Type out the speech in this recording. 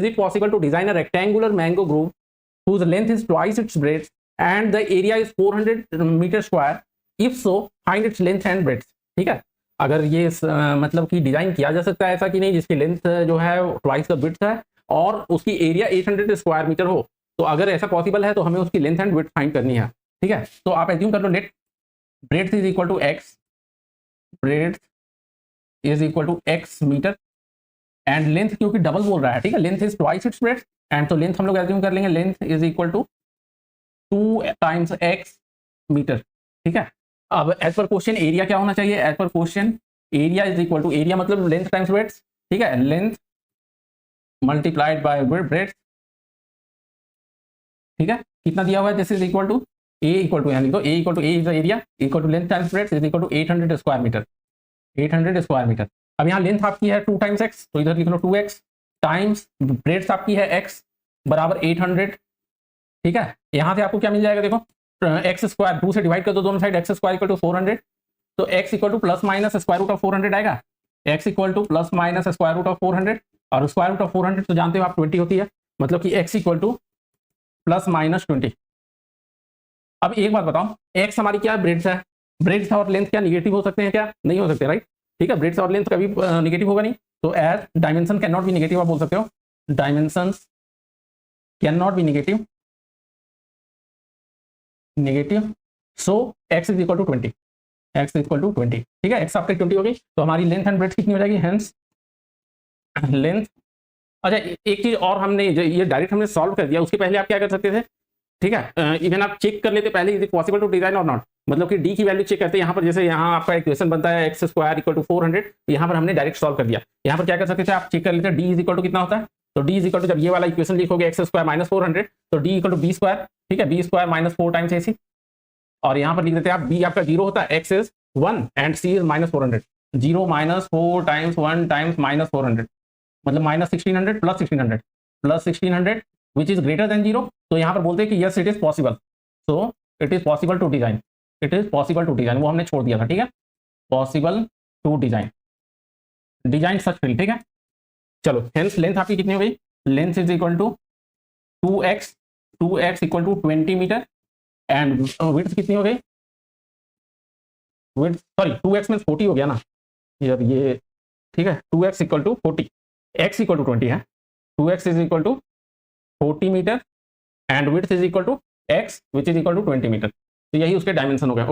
Is it possible to design a rectangular mango grove whose length is twice its breadth and the area is 400 metre square? If so find its length and breadth. ठीक है, अगर ये मतलब कि design किया जा सकता है ऐसा कि नहीं जिसकी लेंथ जो है ट्वाइस का ब्रेड्थ है और उसकी एरिया 800 स्क्वायर मीटर हो, तो अगर ऐसा पॉसिबल है तो हमें उसकी लेंथ एंड ब्रेड्थ फाइंड करनी है। ठीक है, तो आप एज्यूम कर लो let breadth is equal to x, breadth is equal to x metre and length क्योंकि डबल बोल रहा है, ठीक है, length is twice its breadth and तो लेंथ हम लोग एज्यूम कर लेंगे length is equal to 2 times x metre. ठीक है, अब एज पर क्वेश्चन एरिया क्या होना चाहिए? एज पर question area is equal to, area मतलब लेंथ टाइम्स ब्रेड्थ, ठीक है, लेंथ मल्टीप्लाइड बाय ब्रेड्थ। ठीक है, कितना दिया हुआ है? This is equal to a equal to, यानी तो a equal to a is the area equal to length times breadth is equal to 800 square metre, 800 square metre. अब यहाँ लेंथ आपकी है 2 टाइम्स एक्स, तो इधर लिख लो 2x टाइम्स ब्रेड्थ आपकी है x बराबर 800। ठीक है, यहाँ से आपको क्या मिल जाएगा? देखो एक्स स्क्वायर 2 से डिवाइड कर दो दोनों side, x square equal to 400, तो x equal to plus minus square root of 400 आएगा, x equal to plus minus square root of 400 और स्क्वायर रूट ऑफ 400 तो जानते हो आप 20 होती है, मतलब कि x equal to plus minus 20। अब एक बात बताओ, x हमारी क्या ब्रेड्थ है? ब्रेड्थ और लेंथ क्या निगेटिव हो सकते हैं? क्या नहीं हो सकते, राइट? ठीक है, ब्रेड्थ और लेंथ कभी निगेटिव होगा नहीं, तो as dimension can not be negative आप बोल सकते हो, dimensions can not be negative, so x is equal to 20, x is equal to 20। ठीक है, x आपके 20 हो गई, तो हमारी लेंथ एंड ब्रेड्थ कितनी हो जाएगी? Hence length. अच्छा, एक चीज और हमने ये डायरेक्ट हमने सॉल्व कर दिया, उसके पहले आप क्या कर सकते थे? ठीक है, इवन आप चेक कर लेते पहले is it possible to design और नॉट, मतलब कि डी की वैल्यू चेक करते हैं। यहाँ पर जैसे यहाँ आपका इक्वेशन बनता है एक्स स्क्वायर इक्वल टू 400, यहाँ पर हमने डायरेक्ट सॉल्व कर दिया। यहाँ पर क्या कर सकते थे आप? चेक कर लेते हैं डी इज इक्वल टू कितना होता है, तो डी इज इक्वल टू जब ये वाला इक्वेशन लिखोगे एक्स स्क्वायर माइनस 400, तो D equal to B square. ठीक है, B square minus 4 times A C, और यहाँ पर लिख देते हैं आप बी आपका 0 होता है, x is 1 and C is minus 400, 0 minus 4 times 1 times minus 400, मतलब minus 1600 plus 1600 plus 1600 which is greater than 0। तो यहाँ पर बोलते हैं कि yes it is possible, so it is possible to design, it is possible to design, वो हमने छोड़ दिया था। ठीक है, possible to design, design such field. ठीक है, चलो हेंस लेंथ आपकी कितनी हो गई? Length is equal to 2x equal to 20 metre and width कितनी हो गई? विड्थ सॉरी 2x में 40 हो गया ना यार ये। ठीक है, 2x equal to 40, x equal to 20 है, 2x is equal to 40 metre and width is equal to x which is equal to 20 metre, तो यही उसके डायमेंशन हो गया।